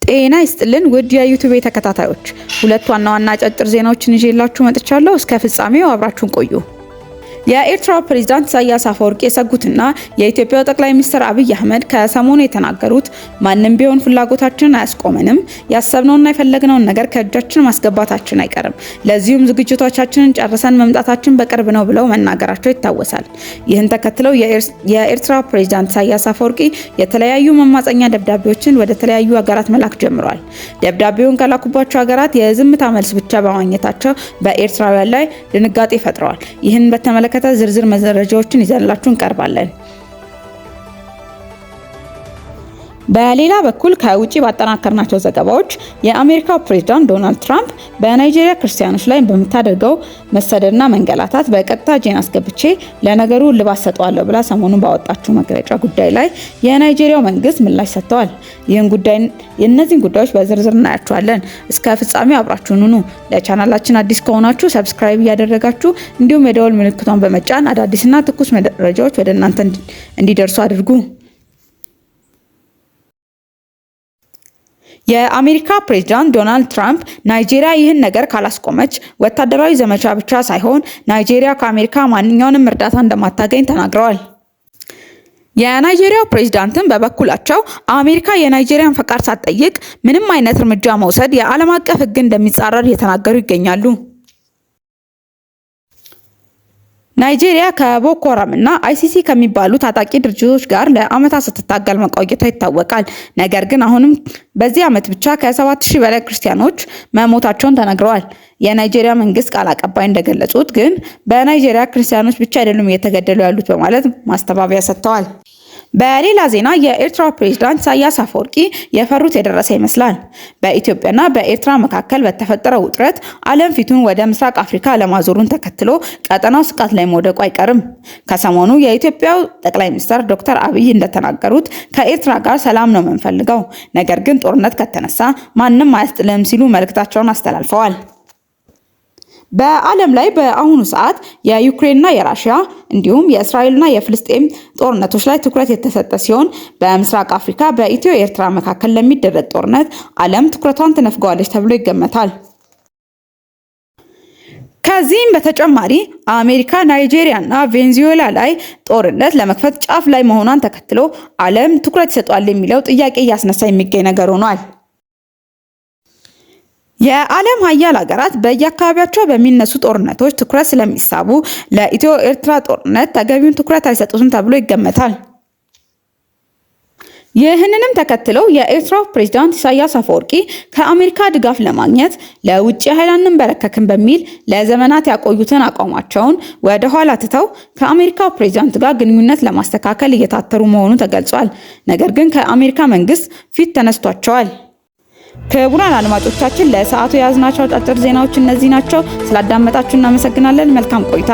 ጤና ይስጥልን ውድ የዩቲዩብ ተከታታዮች፣ ሁለት ዋና አጫጭር ዜናዎችን ይዤላችሁ መጥቻለሁ። እስከ ፍጻሜው አብራችሁን ቆዩ። የኤርትራው ፕሬዝዳንት ኢሳያስ አፈወርቂ የሰጉትና የኢትዮጵያው ጠቅላይ ሚኒስትር አብይ አህመድ ከሰሞኑ የተናገሩት ማንንም ቢሆን ፍላጎታችንን አያስቆመንም፣ ያሰብነውና የፈለግነውን ነገር ከእጃችን ማስገባታችን አይቀርም፣ ለዚሁም ዝግጅቶቻችንን ጨርሰን መምጣታችን በቅርብ ነው ብለው መናገራቸው ይታወሳል። ይህን ተከትለው የኤርትራ ፕሬዝዳንት ኢሳያስ አፈወርቂ የተለያዩ መማፀኛ ደብዳቤዎችን ወደ ተለያዩ ሀገራት መላክ ጀምረዋል። ደብዳቤውን ከላኩባቸው ሀገራት የዝምታ መልስ ብቻ በማግኘታቸው በኤርትራውያን ላይ ድንጋጤ ፈጥረዋል። ይህን በተመለከተ ዝርዝር መረጃዎችን ይዘንላችሁ እንቀርባለን። በሌላ በኩል ከውጪ ባጠናከርናቸው ዘገባዎች የአሜሪካው ፕሬዝዳንት ዶናልድ ትራምፕ በናይጄሪያ ክርስቲያኖች ላይ በመታደርገው መሰደድና መንገላታት በቀጥታ ጄን አስገብቼ ለነገሩ ልባስ ሰጠዋለሁ ብላ ሰሞኑን ባወጣችው መግለጫ ጉዳይ ላይ የናይጄሪያው መንግስት ምላሽ ሰጥተዋል። እነዚህን ጉዳዮች በዝርዝር እናያቸዋለን። እስከ ፍጻሜው አብራችሁን ሁኑ። ለቻናላችን አዲስ ከሆናችሁ ሰብስክራይብ እያደረጋችሁ እንዲሁም የደወል ምልክቷን በመጫን አዳዲስና ትኩስ መረጃዎች ወደ እናንተ እንዲደርሱ አድርጉ። የአሜሪካ ፕሬዝዳንት ዶናልድ ትራምፕ ናይጄሪያ ይህን ነገር ካላስቆመች ወታደራዊ ዘመቻ ብቻ ሳይሆን ናይጄሪያ ከአሜሪካ ማንኛውንም እርዳታ እንደማታገኝ ተናግረዋል። የናይጄሪያው ፕሬዝዳንትም በበኩላቸው አሜሪካ የናይጄሪያን ፈቃድ ሳትጠይቅ ምንም አይነት እርምጃ መውሰድ የዓለም አቀፍ ሕግ እንደሚጻረር እየተናገሩ ይገኛሉ። ናይጄሪያ ከቦኮ ሃራም እና አይሲሲ ከሚባሉ ታጣቂ ድርጅቶች ጋር ለዓመታት ስትታገል መቆየቷ ይታወቃል። ነገር ግን አሁንም በዚህ ዓመት ብቻ ከ7000 በላይ ክርስቲያኖች መሞታቸውን ተነግረዋል። የናይጄሪያ መንግስት ቃል አቀባይ እንደገለጹት ግን በናይጄሪያ ክርስቲያኖች ብቻ አይደሉም እየተገደሉ ያሉት በማለት ማስተባበያ ሰጥተዋል። በሌላ ዜና የኤርትራ ፕሬዝዳንት ኢሳያስ አፈወርቂ የፈሩት የደረሰ ይመስላል። በኢትዮጵያና በኤርትራ መካከል በተፈጠረው ውጥረት ዓለም ፊቱን ወደ ምስራቅ አፍሪካ ለማዞሩን ተከትሎ ቀጠናው ስጋት ላይ መውደቁ አይቀርም። ከሰሞኑ የኢትዮጵያው ጠቅላይ ሚኒስትር ዶክተር አብይ እንደተናገሩት ከኤርትራ ጋር ሰላም ነው የምንፈልገው፣ ነገር ግን ጦርነት ከተነሳ ማንም አያስጥልም ሲሉ መልእክታቸውን አስተላልፈዋል። በዓለም ላይ በአሁኑ ሰዓት የዩክሬንና የራሽያ እንዲሁም የእስራኤልና የፍልስጤም ጦርነቶች ላይ ትኩረት የተሰጠ ሲሆን በምስራቅ አፍሪካ በኢትዮ ኤርትራ መካከል ለሚደረግ ጦርነት ዓለም ትኩረቷን ትነፍገዋለች ተብሎ ይገመታል። ከዚህም በተጨማሪ አሜሪካ ናይጄሪያና ቬኔዙዌላ ላይ ጦርነት ለመክፈት ጫፍ ላይ መሆኗን ተከትሎ ዓለም ትኩረት ይሰጣል የሚለው ጥያቄ እያስነሳ የሚገኝ ነገር ሆኗል። የዓለም ሀያል ሀገራት በየአካባቢያቸው በሚነሱ ጦርነቶች ትኩረት ስለሚሳቡ ለኢትዮ ኤርትራ ጦርነት ተገቢውን ትኩረት አይሰጡትም ተብሎ ይገመታል። ይህንንም ተከትለው የኤርትራው ፕሬዝዳንት ኢሳያስ አፈወርቂ ከአሜሪካ ድጋፍ ለማግኘት ለውጭ ኃይል አንበረከክም በሚል ለዘመናት ያቆዩትን አቋማቸውን ወደ ኋላ ትተው ከአሜሪካው ፕሬዝዳንት ጋር ግንኙነት ለማስተካከል እየታተሩ መሆኑ ተገልጿል። ነገር ግን ከአሜሪካ መንግስት ፊት ተነስቷቸዋል። ክቡራን አድማጮቻችን ለሰዓቱ የያዝናቸው አጫጭር ዜናዎች እነዚህ ናቸው። ስላዳመጣችሁ እናመሰግናለን። መልካም ቆይታ።